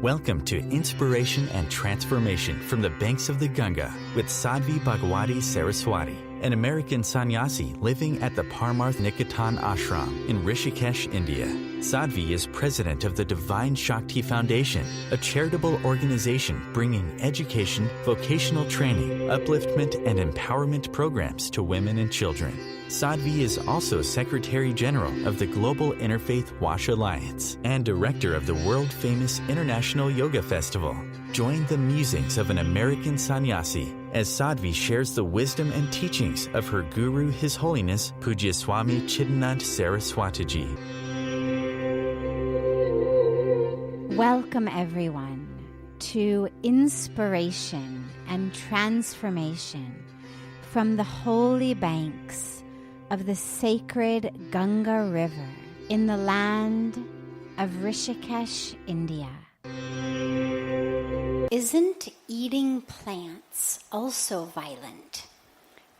Welcome to Inspiration and Transformation from the Banks of the Ganga with Sadhvi Bhagawati Saraswati, an American sannyasi living at the Parmarth Niketan ashram in Rishikesh, India. Sadhvi is president of the Divine Shakti Foundation, a charitable organization bringing education, vocational training, upliftment, and empowerment programs to women and children. Sadhvi is also Secretary General of the Global Interfaith Wash Alliance and Director of the world-famous International Yoga Festival. Join the musings of an American sannyasi as Sadhvi shares the wisdom and teachings of her guru, His Holiness Pujya Swami Chidanand Saraswati Ji. Welcome everyone to Inspiration and Transformation from the holy banks of the sacred Ganga River in the land of Rishikesh, India. Isn't eating plants also violent?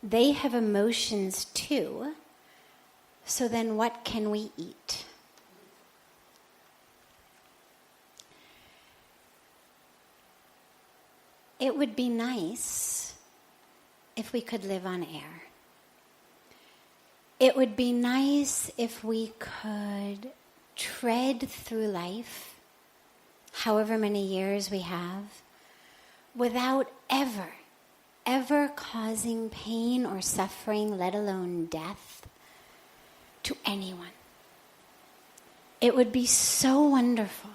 They have emotions too, so then what can we eat? It would be nice if we could live on air. It would be nice if we could tread through life, however many years we have, without ever causing pain or suffering, let alone death, to anyone. It would be so wonderful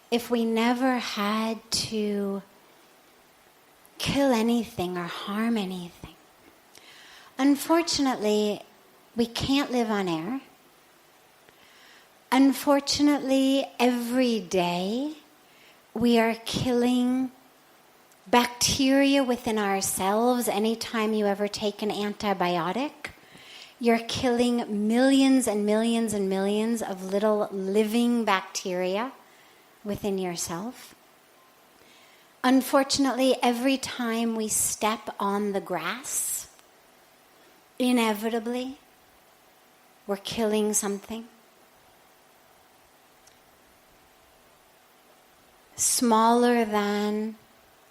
if we never had to kill anything or harm anything. Unfortunately, we can't live on air. Unfortunately, every day we are killing bacteria within ourselves. Anytime you ever take an antibiotic, you're killing millions and millions and millions of little living bacteria within yourself. Unfortunately, every time we step on the grass, inevitably, we're killing something. Smaller than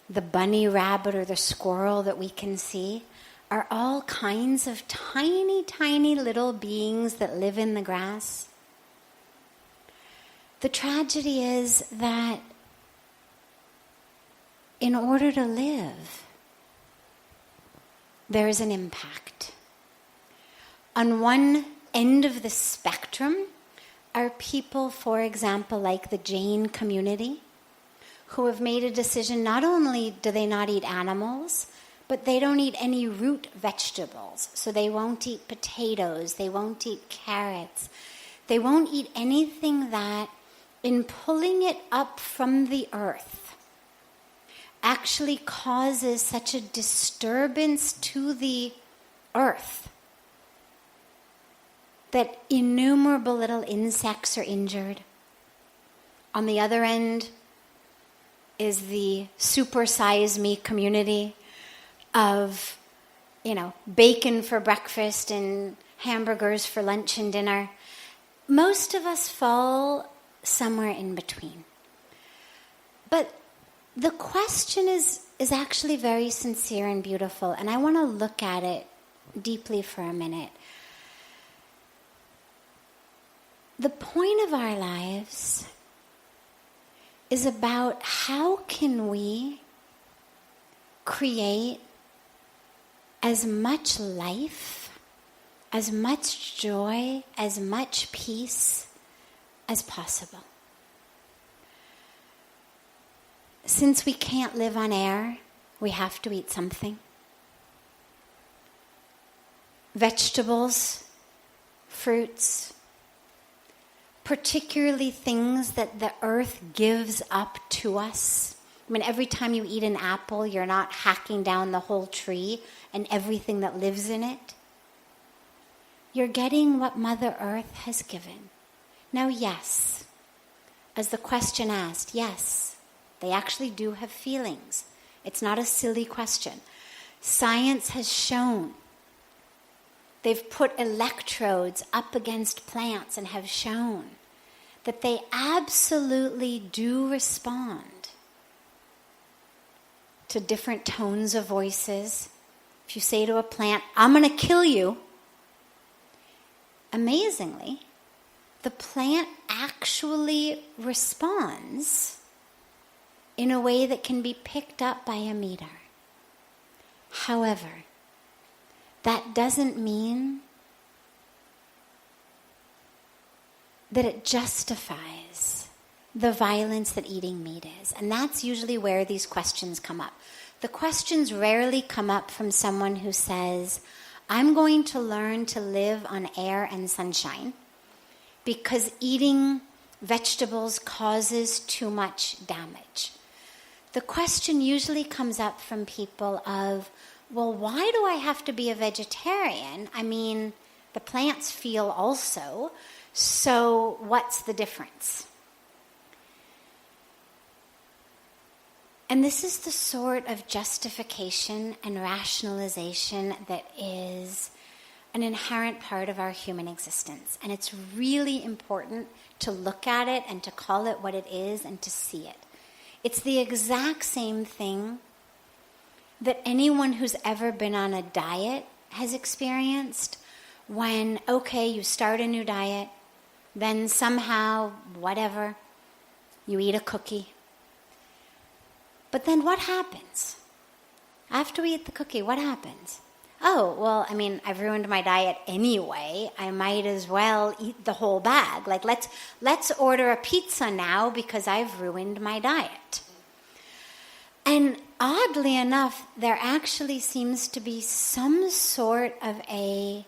the bunny rabbit or the squirrel that we can see are all kinds of tiny, tiny little beings that live in the grass. The tragedy is that in order to live, there is an impact. On one end of the spectrum are people, for example, like the Jain community, who have made a decision. Not only do they not eat animals, but they don't eat any root vegetables. So they won't eat potatoes, they won't eat carrots, they won't eat anything that, in pulling it up from the earth, actually causes such a disturbance to the earth that innumerable little insects are injured. On the other end is the super size me community of, bacon for breakfast and hamburgers for lunch and dinner. Most of us fall somewhere in between. But the question is actually very sincere and beautiful, and I want to look at it deeply for a minute. The point of our lives is about how can we create as much life, as much joy, as much peace as possible. Since we can't live on air, we have to eat something. Vegetables, fruits, particularly things that the earth gives up to us. I mean, every time you eat an apple, you're not hacking down the whole tree and everything that lives in it. You're getting what Mother Earth has given. Now, yes, as the question asked, yes, they actually do have feelings. It's not a silly question. Science has shown. They've put electrodes up against plants and have shown that they absolutely do respond to different tones of voices. If you say to a plant, "I'm going to kill you," amazingly, the plant actually responds in a way that can be picked up by a meter. However, that doesn't mean that it justifies the violence that eating meat is. And that's usually where these questions come up. The questions rarely come up from someone who says, "I'm going to learn to live on air and sunshine because eating vegetables causes too much damage." The question usually comes up from people of, "Well, why do I have to be a vegetarian? I mean, the plants feel also, so what's the difference?" And this is the sort of justification and rationalization that is an inherent part of our human existence. And it's really important to look at it and to call it what it is and to see it. It's the exact same thing that anyone who's ever been on a diet has experienced when, okay, you start a new diet, then somehow, whatever, you eat a cookie. But then what happens? After we eat the cookie, what happens? Oh, well, I mean, I've ruined my diet anyway. I might as well eat the whole bag. Like, let's order a pizza now because I've ruined my diet. And oddly enough, there actually seems to be some sort of a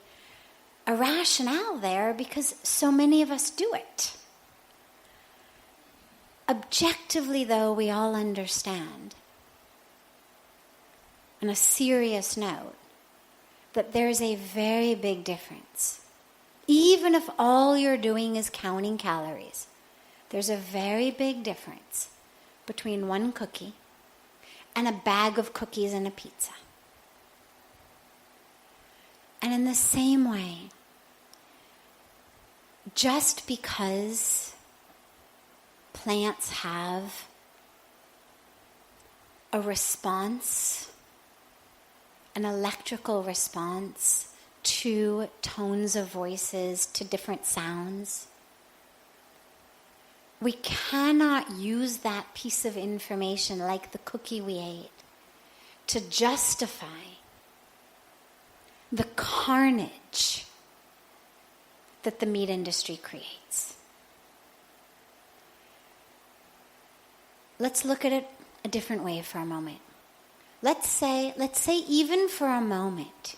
rationale there because so many of us do it. Objectively, though, we all understand, on a serious note, that there's a very big difference. Even if all you're doing is counting calories, there's a very big difference between one cookie and a bag of cookies and a pizza. And in the same way, just because plants have a response, an electrical response to tones of voices, to different sounds, we cannot use that piece of information, like the cookie we ate, to justify the carnage that the meat industry creates. Let's look at it a different way for a moment. Let's say even for a moment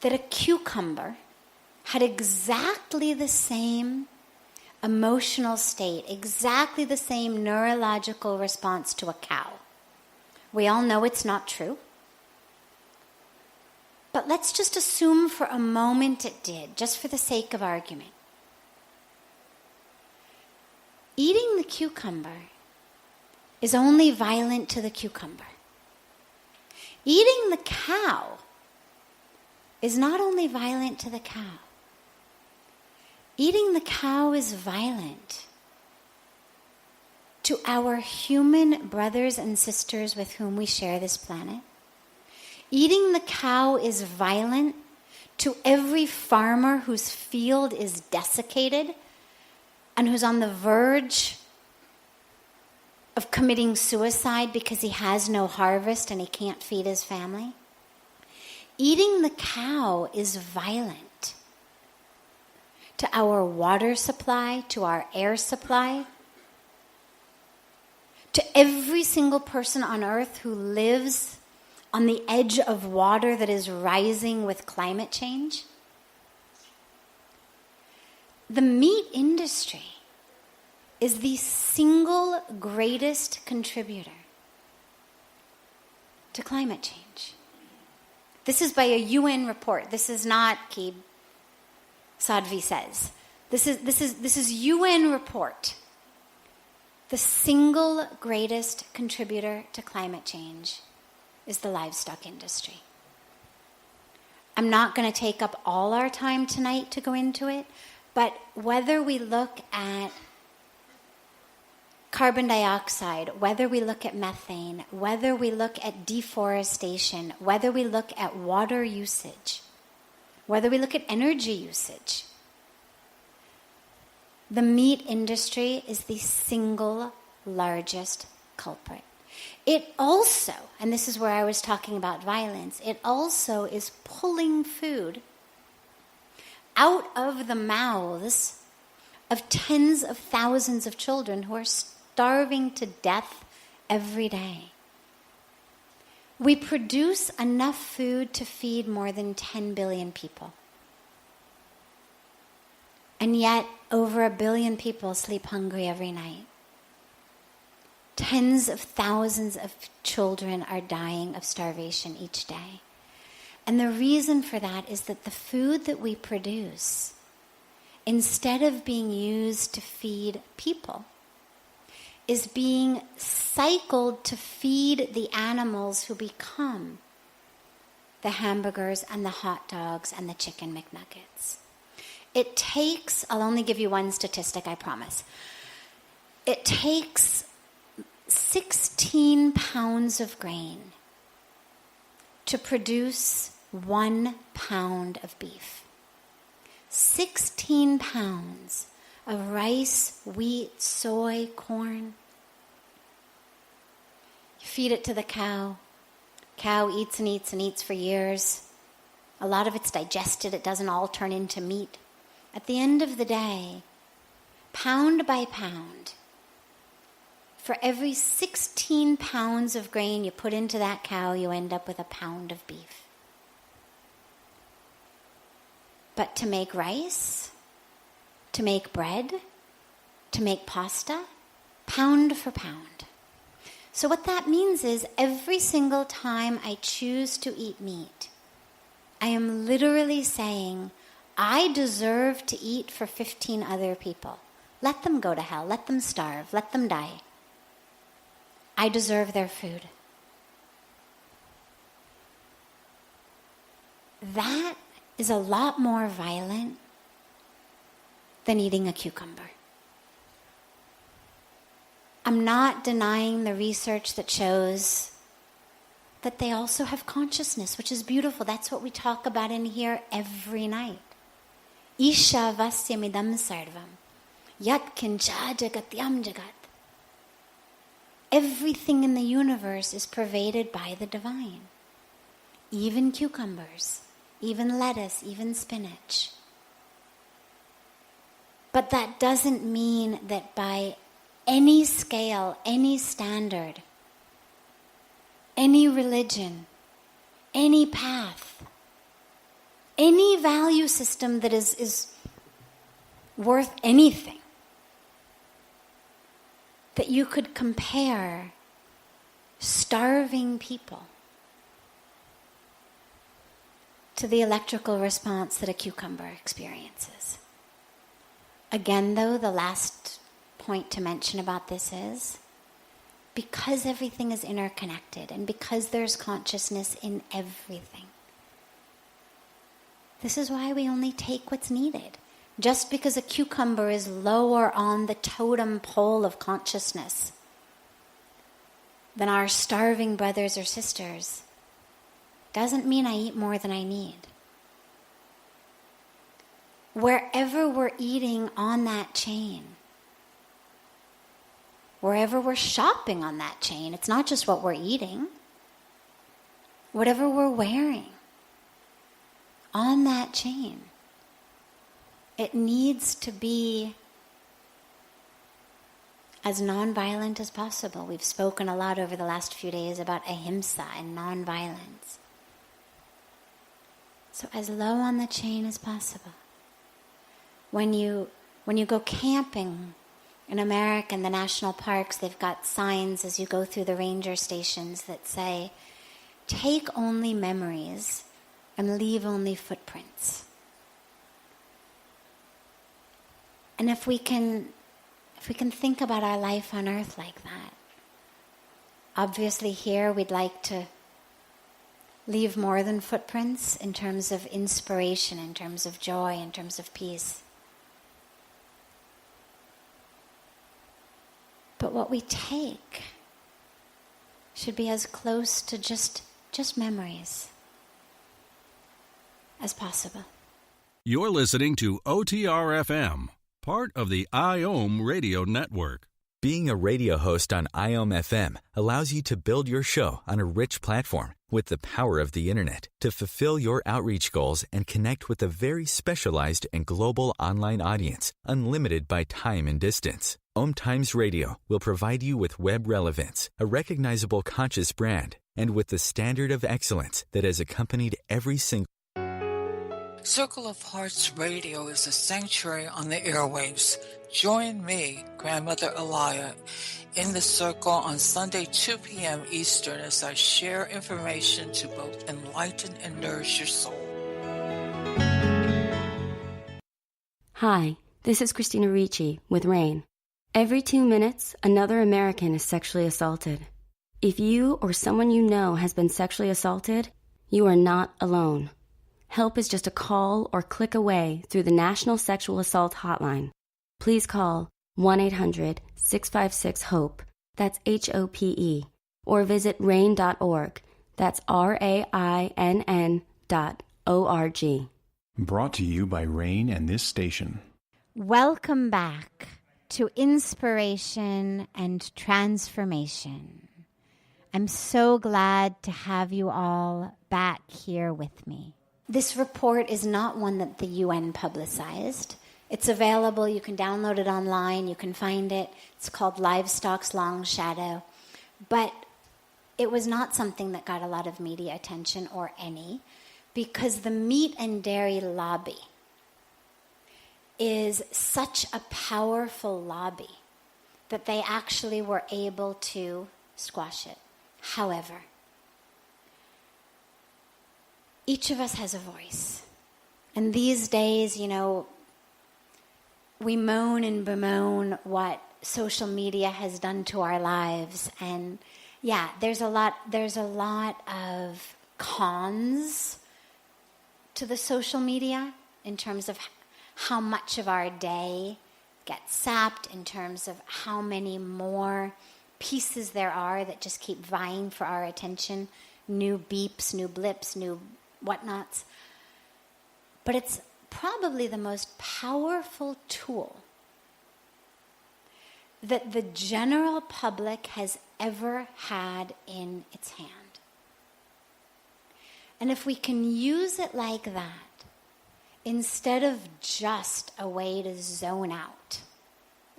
that a cucumber had exactly the same emotional state, exactly the same neurological response to a cow. We all know it's not true. But let's just assume for a moment it did, just for the sake of argument. Eating the cucumber is only violent to the cucumber. Eating the cow is not only violent to the cow. Eating the cow is violent to our human brothers and sisters with whom we share this planet. Eating the cow is violent to every farmer whose field is desiccated and who's on the verge of committing suicide because he has no harvest and he can't feed his family. Eating the cow is violent to our water supply, to our air supply, to every single person on earth who lives on the edge of water that is rising with climate change. The meat industry is the single greatest contributor to climate change. This is by a UN report. This is not Keeb Sadhvi says. This is UN report. The single greatest contributor to climate change is the livestock industry. I'm not going to take up all our time tonight to go into it, But whether we look at carbon dioxide, whether we look at methane, whether we look at deforestation, whether we look at water usage, whether we look at energy usage, the meat industry is the single largest culprit. It also, and this is where I was talking about violence, it also is pulling food out of the mouths of tens of thousands of children who are starving to death every day. We produce enough food to feed more than 10 billion people. And yet, over 1 billion people sleep hungry every night. Tens of thousands of children are dying of starvation each day. And the reason for that is that the food that we produce, instead of being used to feed people, is being cycled to feed the animals who become the hamburgers and the hot dogs and the chicken McNuggets. It takes, I'll only give you one statistic, I promise. It takes 16 pounds of grain to produce 1 pound of beef. 16 pounds of rice, wheat, soy, corn. You feed it to the cow. Cow eats and eats and eats for years. A lot of it's digested. It doesn't all turn into meat. At the end of the day, pound by pound, for every 16 pounds of grain you put into that cow, you end up with a pound of beef. But to make rice, to make bread, to make pasta, pound for pound. So what that means is every single time I choose to eat meat, I am literally saying, I deserve to eat for 15 other people. Let them go to hell. Let them starve. Let them die. I deserve their food. That is a lot more violent than eating a cucumber. I'm not denying the research that shows that they also have consciousness, which is beautiful. That's what we talk about in here every night. Isha vasyamidam sarvam. Yat kincha jagatyam jagat. Everything in the universe is pervaded by the divine. Even cucumbers, even lettuce, even spinach. But that doesn't mean that by any scale, any standard, any religion, any path, any value system that is worth anything, that you could compare starving people to the electrical response that a cucumber experiences. Again, though, the last point to mention about this is, because everything is interconnected and because there's consciousness in everything, this is why we only take what's needed. Just because a cucumber is lower on the totem pole of consciousness than our starving brothers or sisters doesn't mean I eat more than I need. Wherever we're eating on that chain, wherever we're shopping on that chain, it's not just what we're eating, whatever we're wearing on that chain, it needs to be as nonviolent as possible. We've spoken a lot over the last few days about ahimsa and nonviolence. So as low on the chain as possible. When you go camping in America, in the national parks, they've got signs as you go through the ranger stations that say, take only memories and leave only footprints. And if we can think about our life on earth like that, obviously here we'd like to leave more than footprints in terms of inspiration, in terms of joy, in terms of peace. But what we take should be as close to just memories as possible. You're listening to OTR-FM, part of the IOM radio network. Being a radio host on IOM FM allows you to build your show on a rich platform with the power of the internet to fulfill your outreach goals and connect with a very specialized and global online audience, unlimited by time and distance. OMTimes Radio will provide you with web relevance, a recognizable conscious brand, and with the standard of excellence that has accompanied every single Circle of Hearts Radio is a sanctuary on the airwaves. Join me, Grandmother Elia, in the circle on Sunday 2 p.m. Eastern as I share information to both enlighten and nourish your soul. Hi, this is Christina Ricci with RAIN. Every 2 minutes, another American is sexually assaulted. If you or someone you know has been sexually assaulted, you are not alone. Help is just a call or click away through the National Sexual Assault Hotline. Please call 1-800-656-HOPE, that's HOPE, or visit RAIN.org, that's RAINN.org. Brought to you by RAIN and this station. Welcome back to Inspiration and Transformation. I'm so glad to have you all back here with me. This report is not one that the UN publicized. It's available. You can download it online. You can find it. It's called Livestock's Long Shadow. But it was not something that got a lot of media attention, or any, because the meat and dairy lobby is such a powerful lobby that they actually were able to squash it. However, each of us has a voice. And these days, we moan and bemoan what social media has done to our lives. And yeah, there's a lot of cons to the social media in terms of how much of our day gets sapped, in terms of how many more pieces there are that just keep vying for our attention. New beeps, new blips, new whatnots. But it's probably the most powerful tool that the general public has ever had in its hand. And if we can use it like that, instead of just a way to zone out,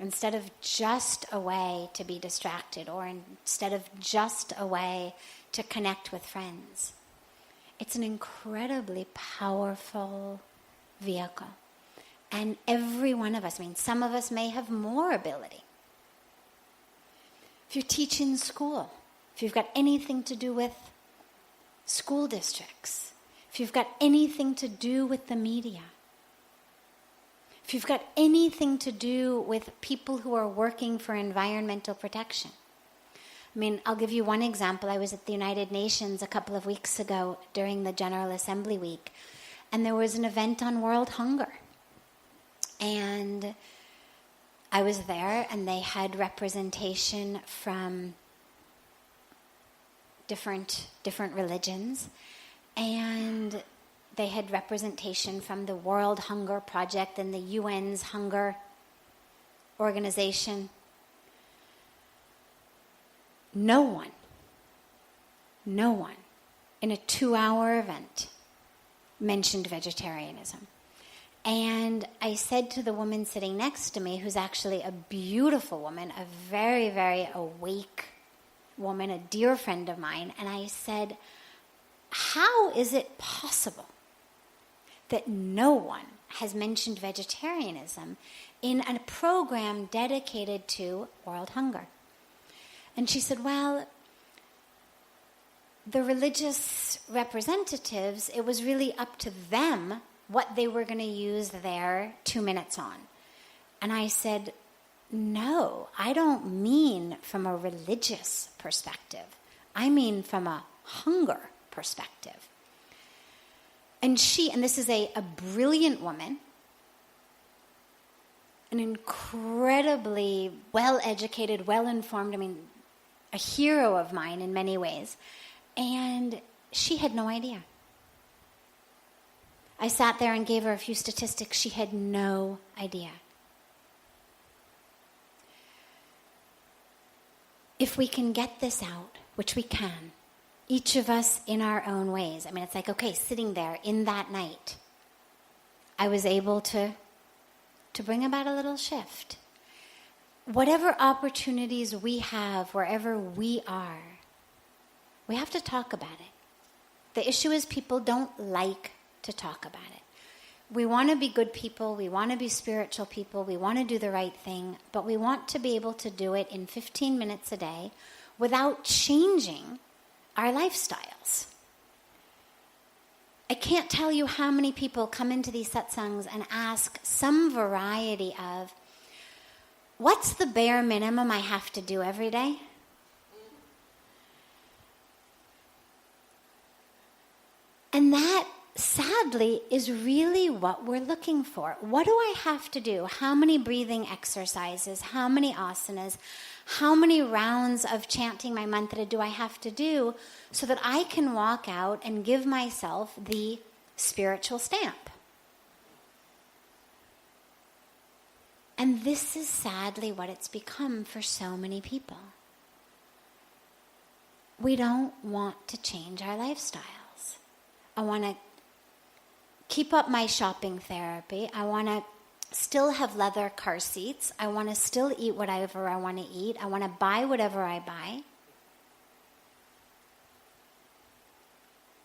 instead of just a way to be distracted, or instead of just a way to connect with friends, it's an incredibly powerful vehicle. And every one of us, some of us may have more ability. If you're teaching school, if you've got anything to do with school districts, if you've got anything to do with the media, if you've got anything to do with people who are working for environmental protection. I'll give you one example. I was at the United Nations a couple of weeks ago during the General Assembly Week, and there was an event on world hunger. And I was there, and they had representation from different religions, and they had representation from the World Hunger Project and the UN's hunger organization. No one in a 2-hour event mentioned vegetarianism. And I said to the woman sitting next to me, who's actually a beautiful woman, a very, very awake woman, a dear friend of mine, and I said, how is it possible that no one has mentioned vegetarianism in a program dedicated to world hunger? And she said, well, the religious representatives, it was really up to them what they were going to use their 2 minutes on. And I said, no, I don't mean from a religious perspective. I mean from a hunger perspective. And this is a brilliant woman, an incredibly well-educated, well-informed, a hero of mine in many ways. And she had no idea. I sat there and gave her a few statistics. She had no idea. If we can get this out, which we can, each of us in our own ways. It's like, okay, sitting there in that night, I was able to bring about a little shift. Whatever opportunities we have, wherever we are, we have to talk about it. The issue is people don't like to talk about it. We want to be good people, we want to be spiritual people, we want to do the right thing, but we want to be able to do it in 15 minutes a day without changing our lifestyles. I can't tell you how many people come into these satsangs and ask some variety of, what's the bare minimum I have to do every day? And that, sadly, is really what we're looking for. What do I have to do? How many breathing exercises? How many asanas? How many rounds of chanting my mantra do I have to do so that I can walk out and give myself the spiritual stamp? And this is sadly what it's become for so many people. We don't want to change our lifestyles. I want to keep up my shopping therapy. I want to still have leather car seats. I want to still eat whatever I want to eat. I want to buy whatever I buy.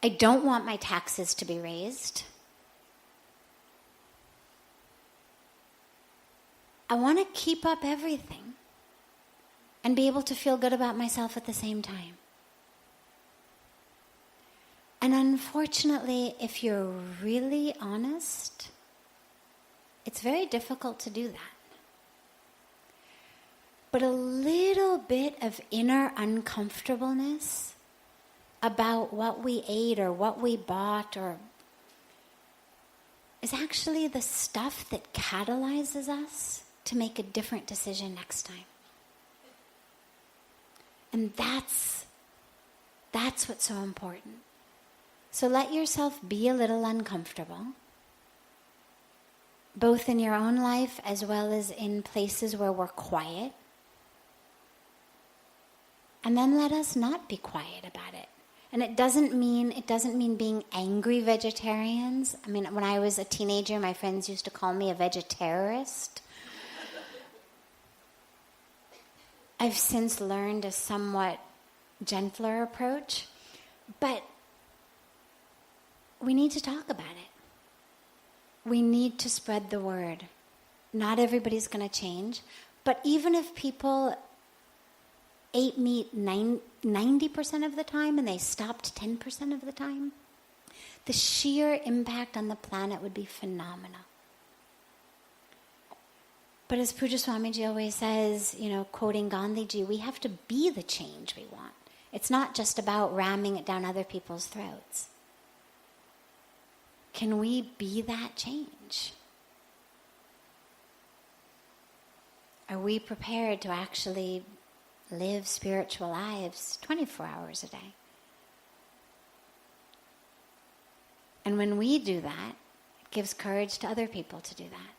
I don't want my taxes to be raised. I want to keep up everything and be able to feel good about myself at the same time. And unfortunately, if you're really honest, it's very difficult to do that. But a little bit of inner uncomfortableness about what we ate or what we bought is actually the stuff that catalyzes us to make a different decision next time. And that's what's so important. So let yourself be a little uncomfortable, both in your own life as well as in places where we're quiet. And then let us not be quiet about it. And it doesn't mean being angry vegetarians. When I was a teenager, my friends used to call me a vegetarist. I've since learned a somewhat gentler approach, but we need to talk about it. We need to spread the word. Not everybody's going to change, but even if people ate meat 90% of the time and they stopped 10% of the time, the sheer impact on the planet would be phenomenal. But as Pujya Swamiji always says, quoting Gandhiji, we have to be the change we want. It's not just about ramming it down other people's throats. Can we be that change? Are we prepared to actually live spiritual lives 24 hours a day? And when we do that, it gives courage to other people to do that.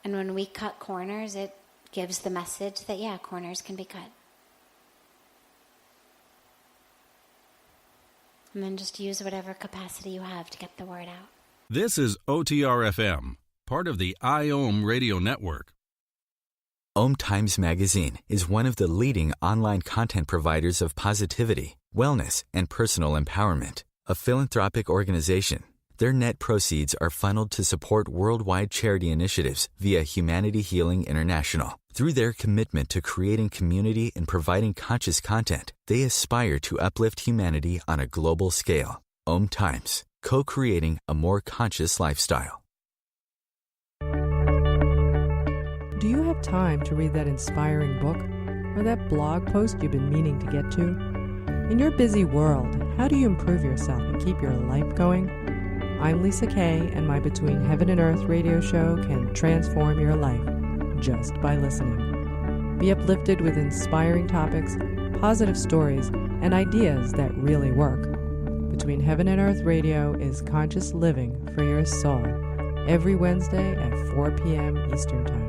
And when we cut corners, it gives the message that, corners can be cut. And then just use whatever capacity you have to get the word out. This is OTR-FM, part of the IOM radio network. OMTimes magazine is one of the leading online content providers of positivity, wellness, and personal empowerment. A philanthropic organization, their net proceeds are funneled to support worldwide charity initiatives via Humanity Healing International. Through their commitment to creating community and providing conscious content, they aspire to uplift humanity on a global scale. OMTimes, co-creating a more conscious lifestyle. Do you have time to read that inspiring book or that blog post you've been meaning to get to? In your busy world, how do you improve yourself and keep your life going? I'm Lisa Kay, and my Between Heaven and Earth radio show can transform your life just by listening. Be uplifted with inspiring topics, positive stories, and ideas that really work. Between Heaven and Earth Radio is conscious living for your soul, every Wednesday at 4 p.m. Eastern Time.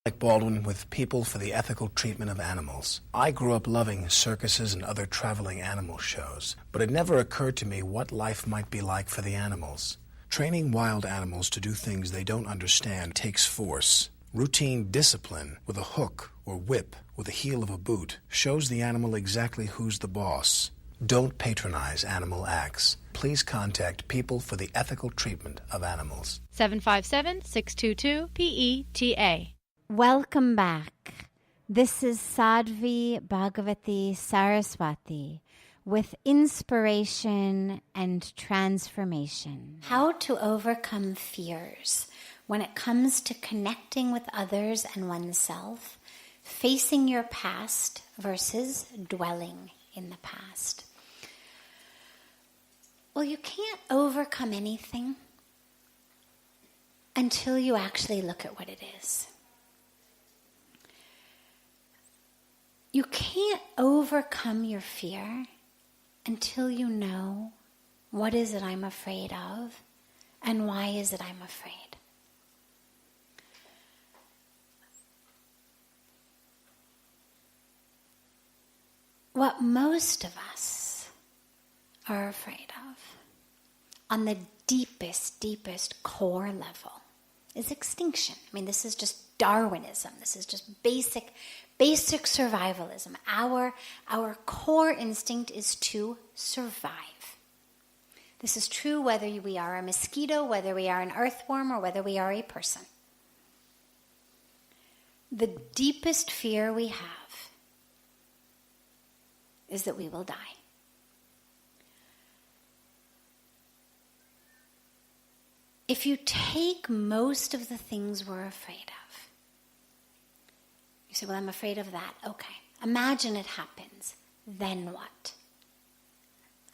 Like Baldwin with People for the Ethical Treatment of Animals. I grew up loving circuses and other traveling animal shows, but it never occurred to me what life might be like for the animals. Training wild animals to do things they don't understand takes force. Routine discipline with a hook or whip with the heel of a boot shows the animal exactly who's the boss. Don't patronize animal acts. Please contact People for the Ethical Treatment of Animals. 757-622-PETA. Welcome back. This is Sadhvi Bhagawati Saraswati with inspiration and transformation. How to overcome fears when it comes to connecting with others and oneself, facing your past versus dwelling in the past. Well, you can't overcome anything until you actually look at what it is. You can't overcome your fear until you know what is it I'm afraid of and why is it I'm afraid. What most of us are afraid of on the deepest core level is extinction. I mean, this is just Darwinism. This is just basic survivalism. Our core instinct is to survive. This is true whether we are a mosquito, whether we are an earthworm, or whether we are a person. The deepest fear we have is that we will die. If you take most of the things we're afraid of, you say, well, I'm afraid of that. Okay. Imagine it happens. Then what?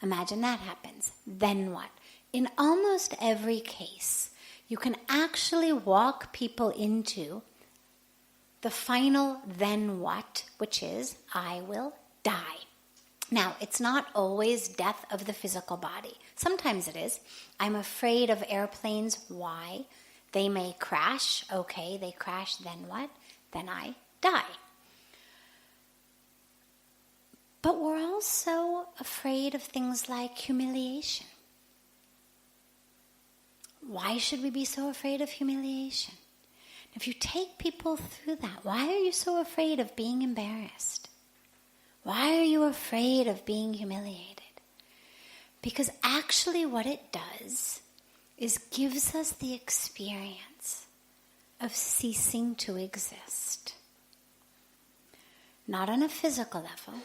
Imagine that happens. Then what? In almost every case, you can actually walk people into the final then what, which is, I will die. Now, it's not always death of the physical body. Sometimes it is. I'm afraid of airplanes. Why? They may crash. Okay, they crash. Then what? Then I die. But we're also afraid of things like humiliation. Why should we be so afraid of humiliation? If you take people through that, why are you so afraid of being embarrassed? Why are you afraid of being humiliated? Because actually what it does is gives us the experience of ceasing to exist. Not on a physical level,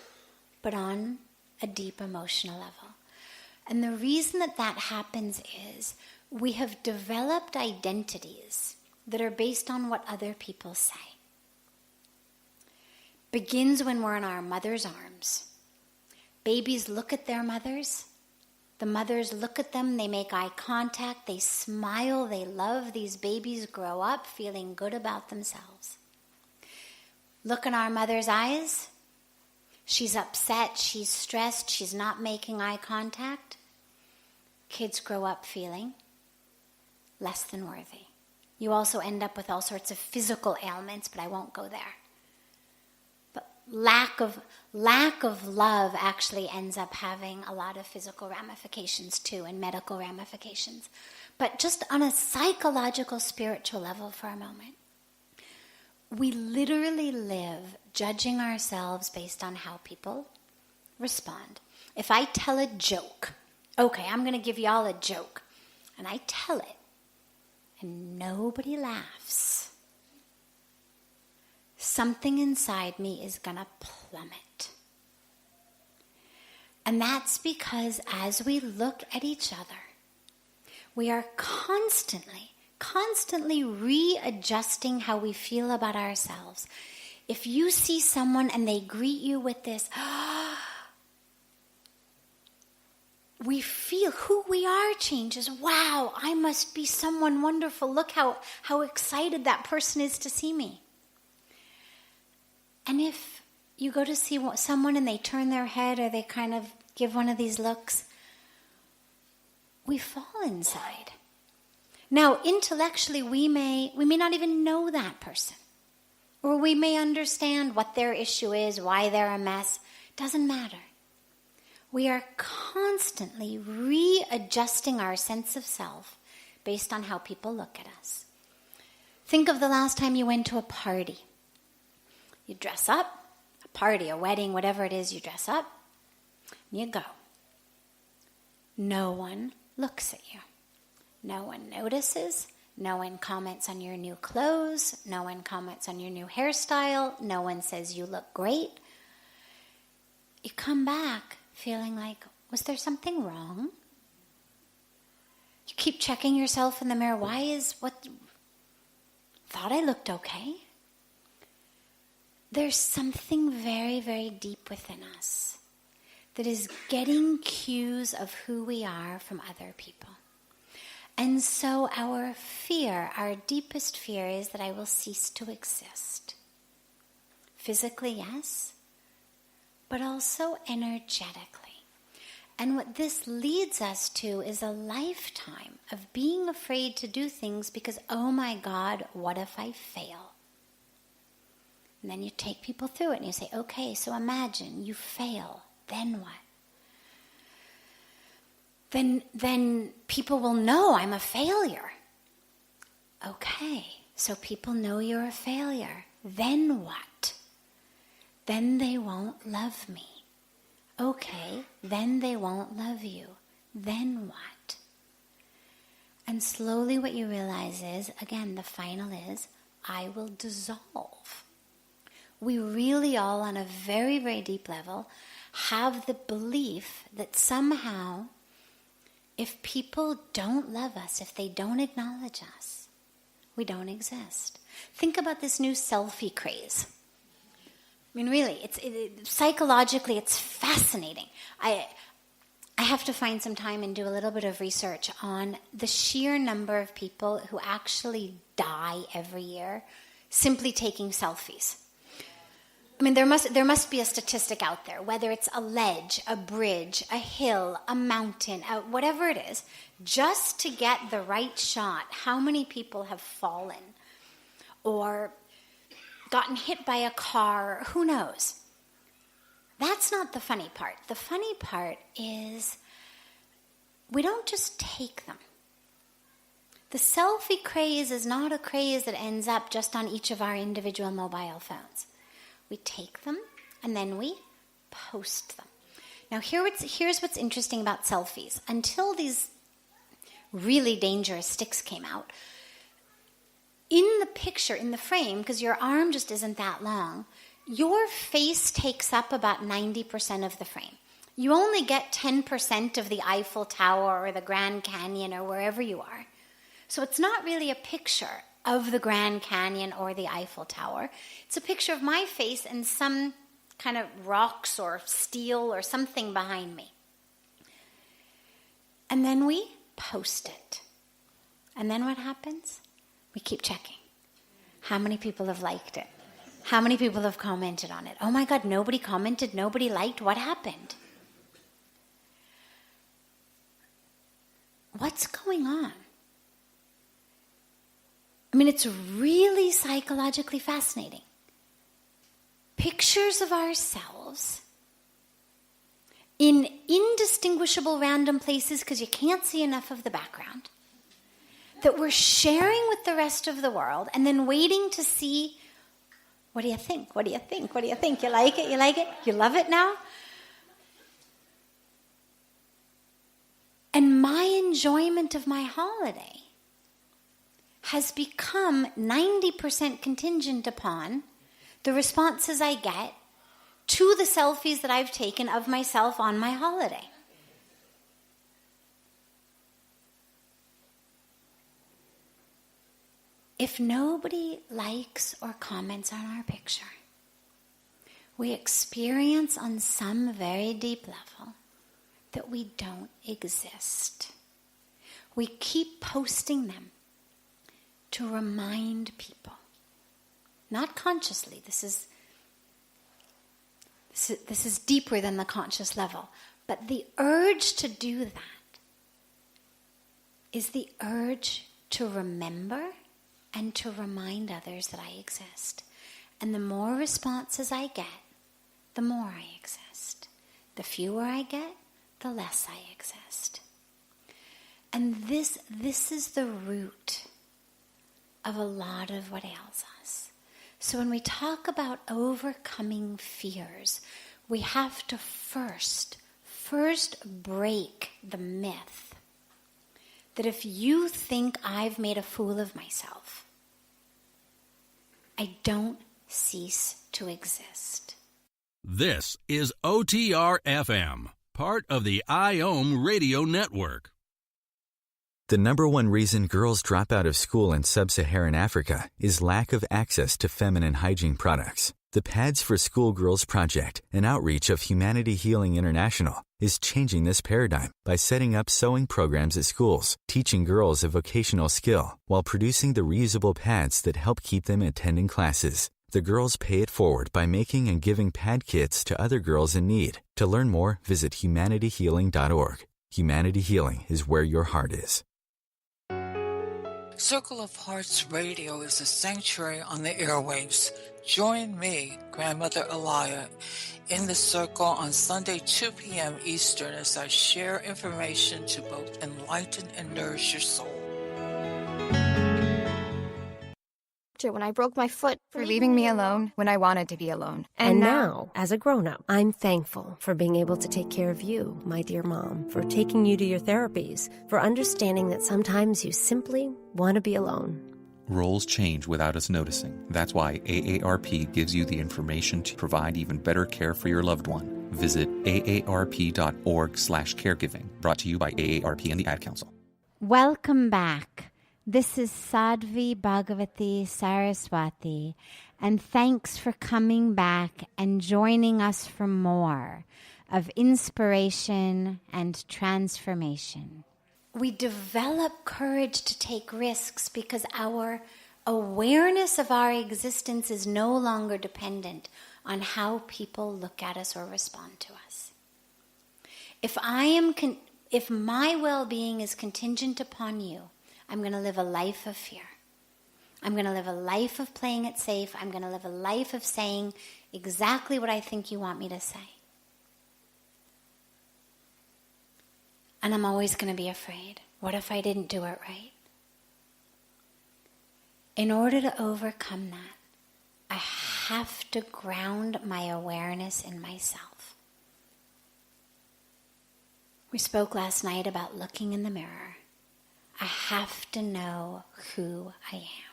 but on a deep emotional level. And the reason that happens is we have developed identities that are based on what other people say. Begins when we're in our mother's arms. Babies look at their mothers. The mothers look at them, they make eye contact, they smile, they love. These babies grow up feeling good about themselves. Look in our mother's eyes. She's upset, she's stressed, she's not making eye contact. Kids grow up feeling less than worthy. You also end up with all sorts of physical ailments, but I won't go there. But lack of love actually ends up having a lot of physical ramifications too, and medical ramifications. But just on a psychological, spiritual level for a moment, we literally live judging ourselves based on how people respond. If I tell a joke, okay, I'm going to give y'all a joke, and I tell it, and nobody laughs, something inside me is going to plummet. And that's because as we look at each other, we are constantly readjusting how we feel about ourselves. If you see someone and they greet you with this, we feel who we are changes. Wow, I must be someone wonderful. Look how excited that person is to see me. And if you go to see someone and they turn their head or they kind of give one of these looks, we fall inside. Now, intellectually, we may not even know that person. Or we may understand what their issue is, why they're a mess. Doesn't matter. We are constantly readjusting our sense of self based on how people look at us. Think of the last time you went to a party. You dress up, a party, a wedding, whatever it is, you dress up, and you go. No one looks at you. No one notices. No one comments on your new clothes. No one comments on your new hairstyle. No one says you look great. You come back feeling like, was there something wrong? You keep checking yourself in the mirror. Thought I looked okay. There's something very, very deep within us that is getting cues of who we are from other people. And so our fear, our deepest fear, is that I will cease to exist. Physically, yes, but also energetically. And what this leads us to is a lifetime of being afraid to do things because, oh my God, what if I fail? And then you take people through it and you say, okay, so imagine you fail, then what? Then people will know I'm a failure. Okay, so people know you're a failure. Then what? Then they won't love me. Okay, then they won't love you. Then what? And slowly what you realize is, again, the final is, I will dissolve. We really all, on a very, very deep level, have the belief that somehow, if people don't love us, if they don't acknowledge us, we don't exist. Think about this new selfie craze. I mean, really, psychologically, it's fascinating. I have to find some time and do a little bit of research on the sheer number of people who actually die every year simply taking selfies. I mean, there must be a statistic out there, whether it's a ledge, a bridge, a hill, a mountain, whatever it is, just to get the right shot. How many people have fallen or gotten hit by a car? Who knows? That's not the funny part. The funny part is we don't just take them. The selfie craze is not a craze that ends up just on each of our individual mobile phones. We take them, and then we post them. Now, here's what's interesting about selfies. Until these really dangerous sticks came out, in the picture, in the frame, because your arm just isn't that long, your face takes up about 90% of the frame. You only get 10% of the Eiffel Tower or the Grand Canyon or wherever you are. So it's not really a picture of the Grand Canyon or the Eiffel Tower. It's a picture of my face and some kind of rocks or steel or something behind me. And then we post it. And then what happens? We keep checking. How many people have liked it? How many people have commented on it? Oh my God, nobody commented, nobody liked. What happened? What's going on? I mean, it's really psychologically fascinating. Pictures of ourselves in indistinguishable random places because you can't see enough of the background that we're sharing with the rest of the world and then waiting to see, what do you think? What do you think? What do you think? You like it? You like it? You love it now? And my enjoyment of my holiday has become 90% contingent upon the responses I get to the selfies that I've taken of myself on my holiday. If nobody likes or comments on our picture, we experience on some very deep level that we don't exist. We keep posting them to remind people. Not consciously. This is deeper than the conscious level. But the urge to do that is the urge to remember and to remind others that I exist. And the more responses I get, the more I exist. The fewer I get, the less I exist. And this is the root of a lot of what ails us. So when we talk about overcoming fears, we have to first break the myth that if you think I've made a fool of myself, I don't cease to exist. This is OTR-FM, part of the IOM radio network. The number one reason girls drop out of school in sub-Saharan Africa is lack of access to feminine hygiene products. The Pads for Schoolgirls Project, an outreach of Humanity Healing International, is changing this paradigm by setting up sewing programs at schools, teaching girls a vocational skill, while producing the reusable pads that help keep them attending classes. The girls pay it forward by making and giving pad kits to other girls in need. To learn more, visit humanityhealing.org. Humanity Healing is where your heart is. Circle of Hearts Radio is a sanctuary on the airwaves. Join me, Grandmother Elia, in the circle on Sunday 2 p.m. Eastern as I share information to both enlighten and nourish your soul. When I broke my foot, for leaving me alone when I wanted to be alone. And now, as a grown-up, I'm thankful for being able to take care of you, my dear mom, for taking you to your therapies, for understanding that sometimes you simply want to be alone. Roles change without us noticing. That's why AARP gives you the information to provide even better care for your loved one. Visit aarp.org/caregiving. Brought to you by AARP and the Ad Council. Welcome back. This is Sadhvi Bhagawati Saraswati, and thanks for coming back and joining us for more of inspiration and transformation. We develop courage to take risks because our awareness of our existence is no longer dependent on how people look at us or respond to us. If my well-being is contingent upon you, I'm going to live a life of fear. I'm going to live a life of playing it safe. I'm going to live a life of saying exactly what I think you want me to say. And I'm always going to be afraid. What if I didn't do it right? In order to overcome that, I have to ground my awareness in myself. We spoke last night about looking in the mirror. I have to know who I am.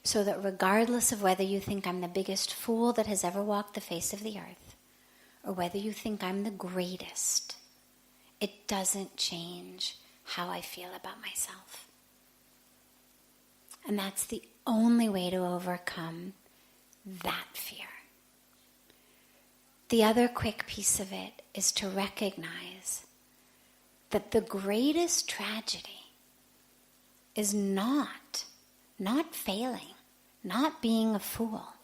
So that regardless of whether you think I'm the biggest fool that has ever walked the face of the earth, or whether you think I'm the greatest, it doesn't change how I feel about myself. And that's the only way to overcome that fear. The other quick piece of it is to recognize that the greatest tragedy is not failing, not being a fool.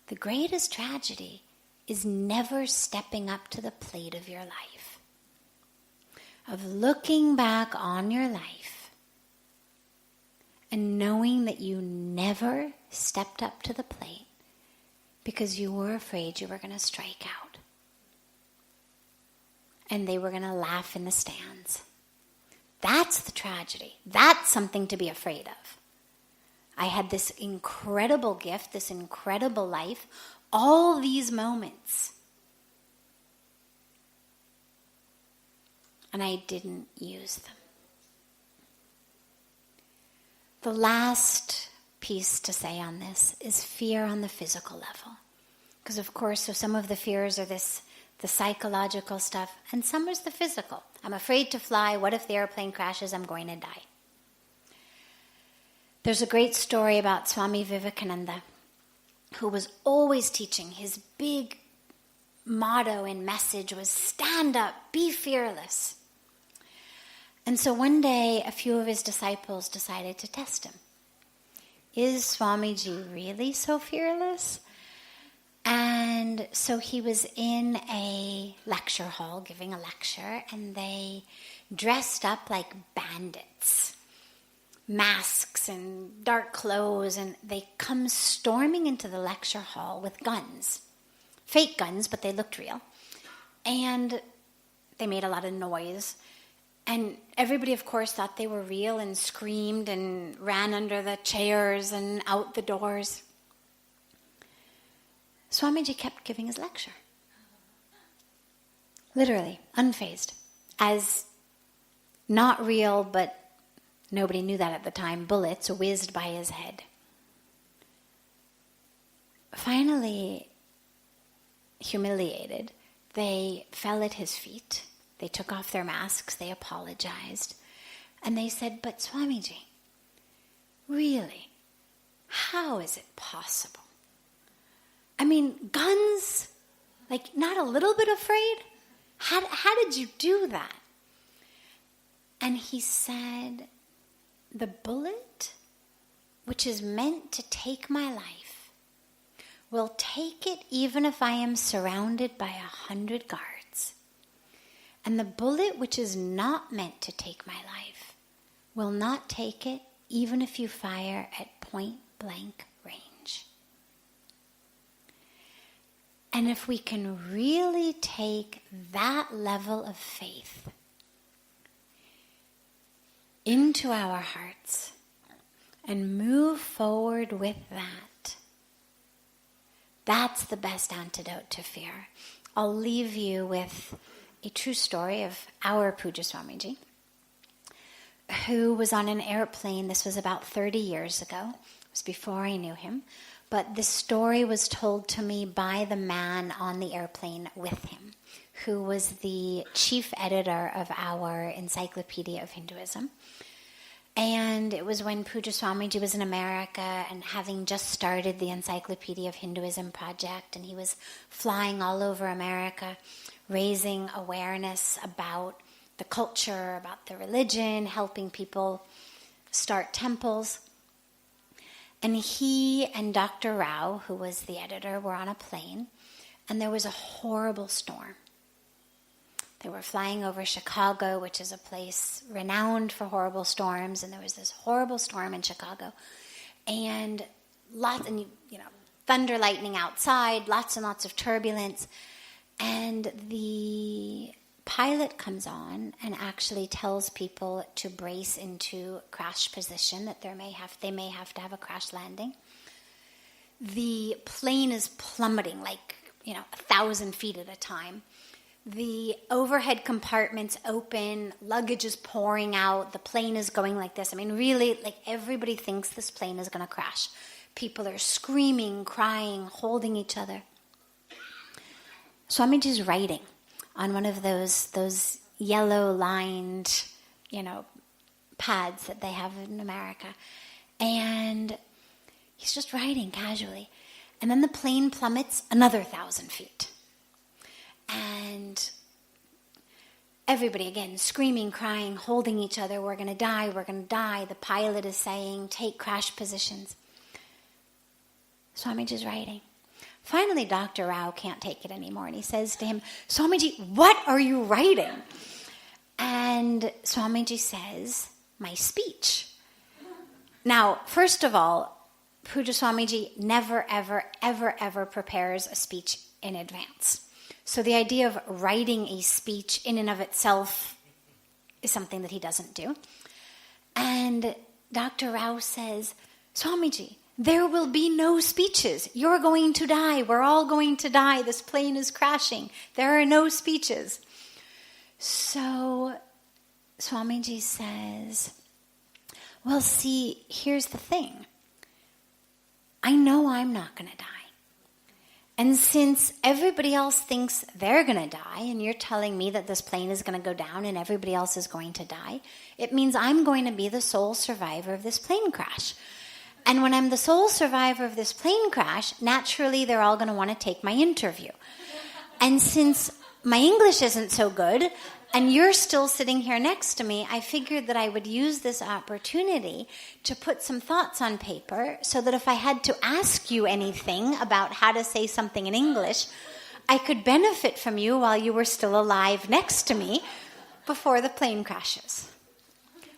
The greatest tragedy is never stepping up to the plate of your life, of looking back on your life and knowing that you never stepped up to the plate because you were afraid you were going to strike out. And they were going to laugh in the stands. That's the tragedy. That's something to be afraid of. I had this incredible gift, this incredible life, all these moments. And I didn't use them. The last piece to say on this is fear on the physical level. Because of course, so some of the fears are the psychological stuff, and some is the physical. I'm afraid to fly. What if the airplane crashes? I'm going to die. There's a great story about Swami Vivekananda, who was always teaching his big motto and message was stand up, be fearless. And so one day, a few of his disciples decided to test him. Is Swamiji really so fearless? And so he was in a lecture hall giving a lecture, and they dressed up like bandits, masks and dark clothes, and they come storming into the lecture hall with guns. Fake guns, but they looked real. And they made a lot of noise. And everybody, of course, thought they were real and screamed and ran under the chairs and out the doors. Swamiji kept giving his lecture. Literally, unfazed. As not real, but nobody knew that at the time, bullets whizzed by his head. Finally, humiliated, they fell at his feet. They took off their masks, they apologized, and they said, but Swamiji, really, how is it possible? I mean, guns, like not a little bit afraid? How did you do that? And he said, the bullet, which is meant to take my life, will take it even if I am surrounded by 100 guards. And the bullet which is not meant to take my life will not take it even if you fire at point blank range. And if we can really take that level of faith into our hearts and move forward with that, that's the best antidote to fear. I'll leave you with a true story of our Puja Swamiji, who was on an airplane. This was about 30 years ago. It was before I knew him. But this story was told to me by the man on the airplane with him, who was the chief editor of our Encyclopedia of Hinduism. And it was when Puja Swamiji was in America and having just started the Encyclopedia of Hinduism project, and he was flying all over America, raising awareness about the culture, about the religion, helping people start temples. And he and Dr. Rao, who was the editor, were on a plane, and there was a horrible storm. They were flying over Chicago, which is a place renowned for horrible storms, and there was this horrible storm in Chicago. And thunder, lightning outside, lots and lots of turbulence. And the pilot comes on and actually tells people to brace into crash position, that they may have to have a crash landing. The plane is plummeting 1,000 feet at a time. The overhead compartments open, luggage is pouring out, the plane is going like this. I mean, really, everybody thinks this plane is going to crash. People are screaming, crying, holding each other. Swamiji's writing on one of those yellow-lined, pads that they have in America. And he's just writing casually. And then the plane plummets another 1,000 feet. And everybody, again, screaming, crying, holding each other, we're going to die, we're going to die. The pilot is saying, take crash positions. Swamiji's writing. Finally, Dr. Rao can't take it anymore, and he says to him, Swamiji, what are you writing? And Swamiji says, my speech. Now, first of all, Puja Swamiji never, ever, ever, ever prepares a speech in advance. So the idea of writing a speech in and of itself is something that he doesn't do. And Dr. Rao says, Swamiji, there will be no speeches. You're going to die. We're all going to die. This plane is crashing. There are no speeches. So Swamiji says, well, see, here's the thing. I know I'm not going to die. And since everybody else thinks they're going to die, and you're telling me that this plane is going to go down and everybody else is going to die, it means I'm going to be the sole survivor of this plane crash. And when I'm the sole survivor of this plane crash, naturally they're all going to want to take my interview. And since my English isn't so good, and you're still sitting here next to me, I figured that I would use this opportunity to put some thoughts on paper so that if I had to ask you anything about how to say something in English, I could benefit from you while you were still alive next to me before the plane crashes.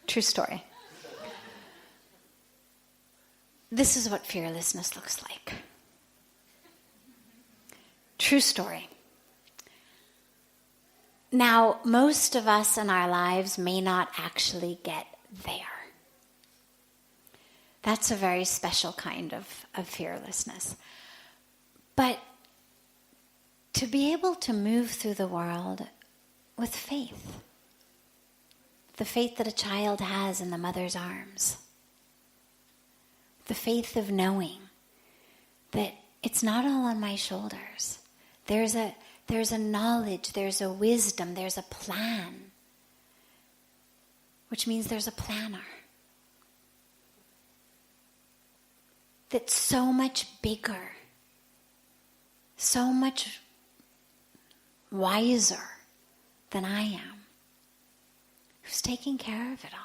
True story. This is what fearlessness looks like. True story. Now, most of us in our lives may not actually get there. That's a very special kind of fearlessness. But to be able to move through the world with faith, the faith that a child has in the mother's arms, the faith of knowing that it's not all on my shoulders. There's a knowledge, there's a wisdom, there's a plan, which means there's a planner that's so much bigger, so much wiser than I am, who's taking care of it all.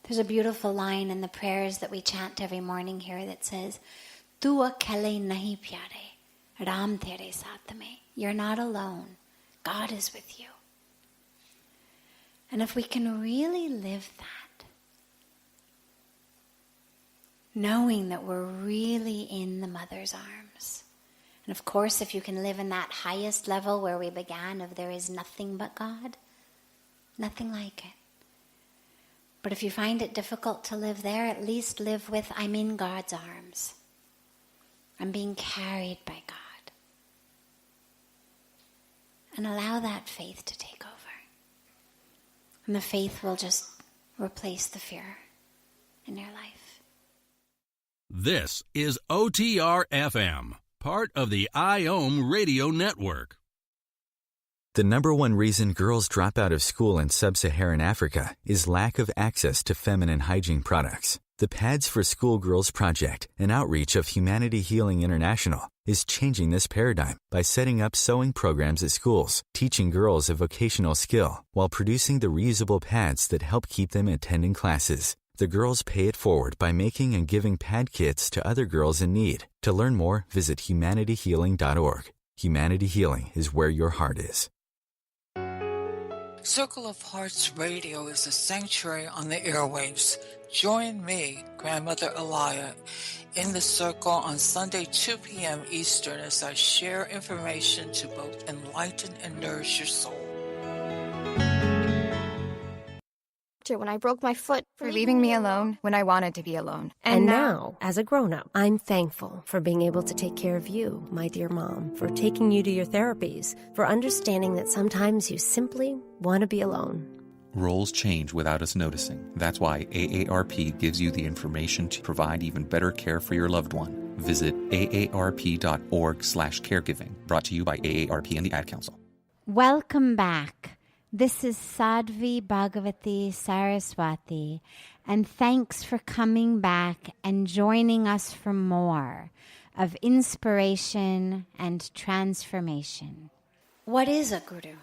There's a beautiful line in the prayers that we chant every morning here that says, "Tu akale nahi pyare, Ram tere saath mein." You're not alone. God is with you. And if we can really live that, knowing that we're really in the mother's arms, and of course if you can live in that highest level where we began of there is nothing but God, nothing like it. But if you find it difficult to live there, at least live with, I'm in God's arms. I'm being carried by God. And allow that faith to take over. And the faith will just replace the fear in your life. This is OTR FM, part of the IOM radio network. The number one reason girls drop out of school in sub-Saharan Africa is lack of access to feminine hygiene products. The Pads for Schoolgirls Project, an outreach of Humanity Healing International, is changing this paradigm by setting up sewing programs at schools, teaching girls a vocational skill, while producing the reusable pads that help keep them attending classes. The girls pay it forward by making and giving pad kits to other girls in need. To learn more, visit humanityhealing.org. Humanity Healing is where your heart is. Circle of Hearts Radio is a sanctuary on the airwaves. Join me, Grandmother Elia, in the circle on Sunday 2 p.m. Eastern as I share information to both enlighten and nourish your soul. When I broke my foot, for leaving me alone when I wanted to be alone. And now, as a grown-up, I'm thankful for being able to take care of you, my dear mom, for taking you to your therapies, for understanding that sometimes you simply want to be alone. Roles change without us noticing. That's why AARP gives you the information to provide even better care for your loved one. Visit aarp.org/caregiving. Brought to you by AARP and the Ad Council. Welcome back. This is Sadhvi Bhagawati Saraswati, and thanks for coming back and joining us for more of inspiration and transformation. What is a guru?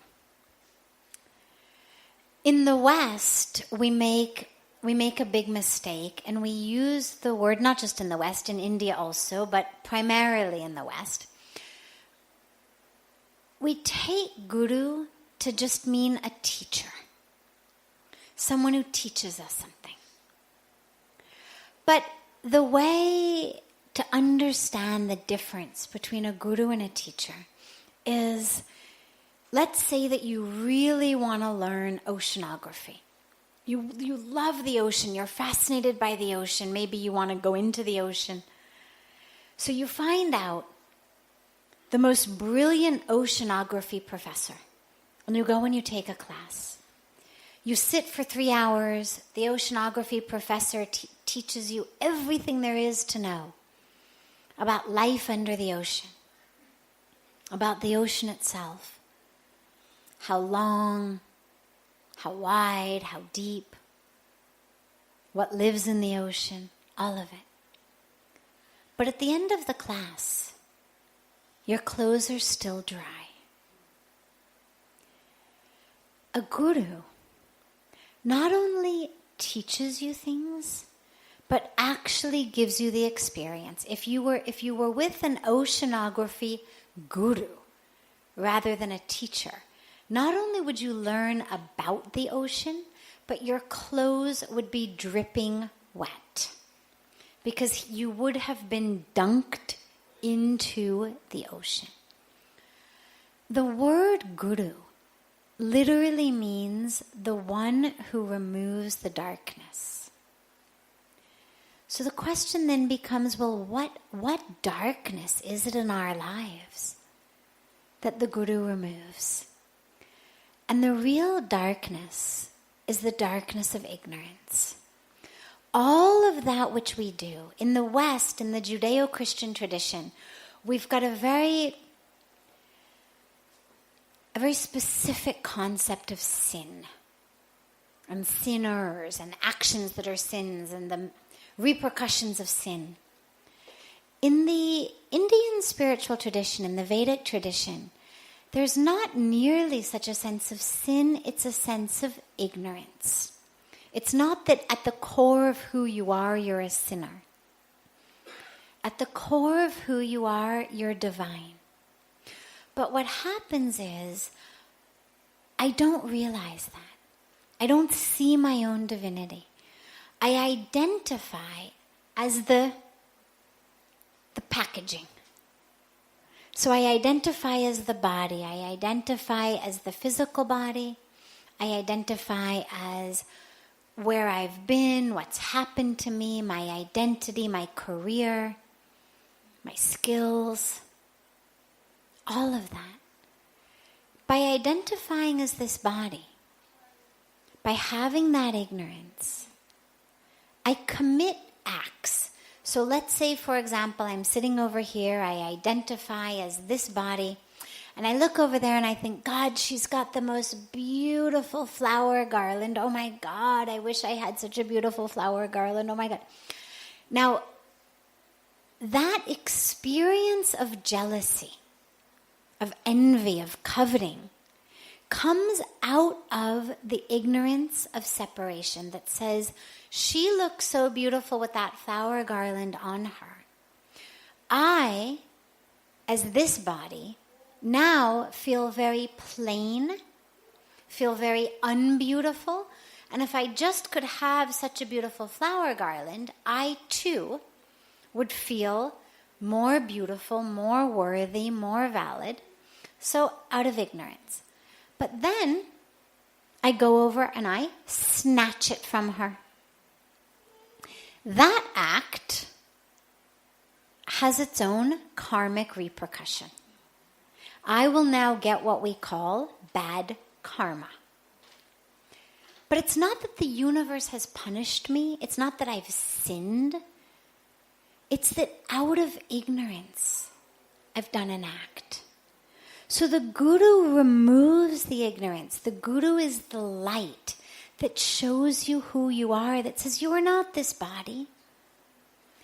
In the West, we make a big mistake, and we use the word, not just in the West, in India also, but primarily in the West. We take guru to just mean a teacher, someone who teaches us something. But the way to understand the difference between a guru and a teacher is, let's say that you really want to learn oceanography. You love the ocean, you're fascinated by the ocean, maybe you want to go into the ocean. So you find out the most brilliant oceanography professor, and you go and you take a class. You sit for 3 hours. The oceanography professor teaches you everything there is to know about life under the ocean, about the ocean itself, how long, how wide, how deep, what lives in the ocean, all of it. But at the end of the class, Your clothes are still dry. A guru not only teaches you things, but actually gives you the experience. If you were with an oceanography guru rather than a teacher, not only would you learn about the ocean, but your clothes would be dripping wet because you would have been dunked into the ocean. The word guru literally means the one who removes the darkness. So the question then becomes, well, what darkness is it in our lives that the guru removes? And the real darkness is the darkness of ignorance. All of that which we do in the West, in the Judeo-Christian tradition, we've got a very specific concept of sin and sinners and actions that are sins and the repercussions of sin. In the Indian spiritual tradition, in the Vedic tradition, there's not nearly such a sense of sin, it's a sense of ignorance. It's not that at the core of who you are, you're a sinner. At the core of who you are, you're divine. But what happens is, I don't realize that. I don't see my own divinity. I identify as the packaging. So I identify as the body. I identify as the physical body. I identify as where I've been, what's happened to me, my identity, my career, my skills, all of that. By identifying as this body, by having that ignorance, I commit acts. So let's say, for example, I'm sitting over here, I identify as this body, and I look over there and I think, God, she's got the most beautiful flower garland. Oh my God, I wish I had such a beautiful flower garland. Oh my God. Now, that experience of jealousy, of envy, of coveting, comes out of the ignorance of separation that says, she looks so beautiful with that flower garland on her. I, as this body, now feel very plain, feel very unbeautiful, and if I just could have such a beautiful flower garland, I too would feel more beautiful, more worthy, more valid. So out of ignorance. But then I go over and I snatch it from her. That act has its own karmic repercussion. I will now get what we call bad karma. But it's not that the universe has punished me. It's not that I've sinned. It's that out of ignorance, I've done an act. So the guru removes the ignorance. The guru is the light that shows you who you are, that says you are not this body.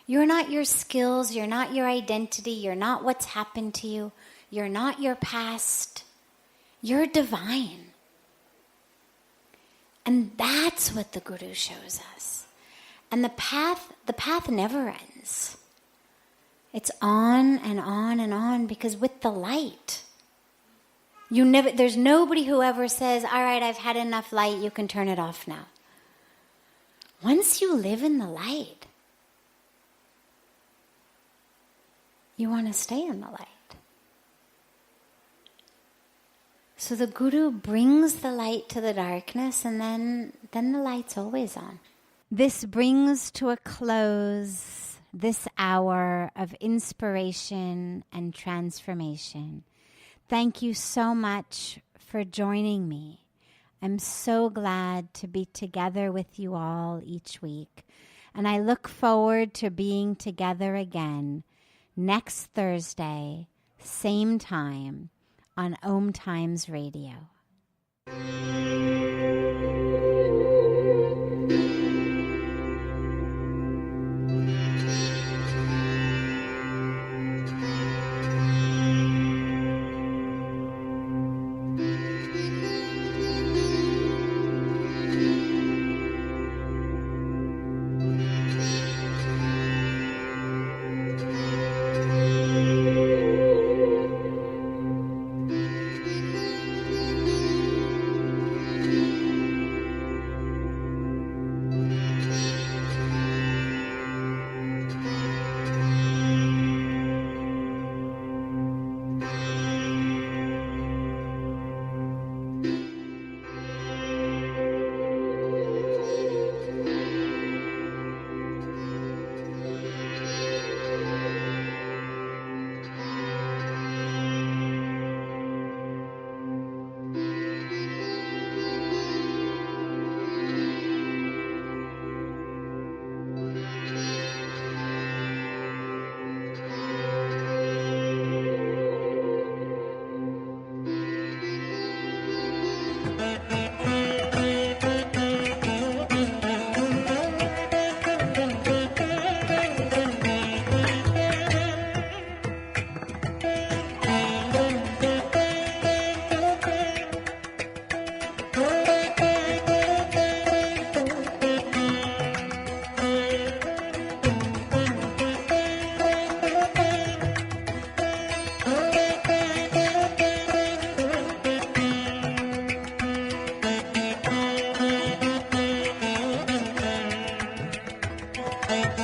You're not your skills. You're not your identity. You're not what's happened to you. You're not your past. You're divine. And that's what the guru shows us. And the path never ends. It's on and on and on, because with the light, there's nobody who ever says, all right, I've had enough light, you can turn it off now. Once you live in the light, you want to stay in the light. So the guru brings the light to the darkness, and then the light's always on. This brings to a close this hour of inspiration and transformation. Thank you so much for joining me. I'm so glad to be together with you all each week. And I look forward to being together again next Thursday, same time, on OMTimes Radio. Thank you.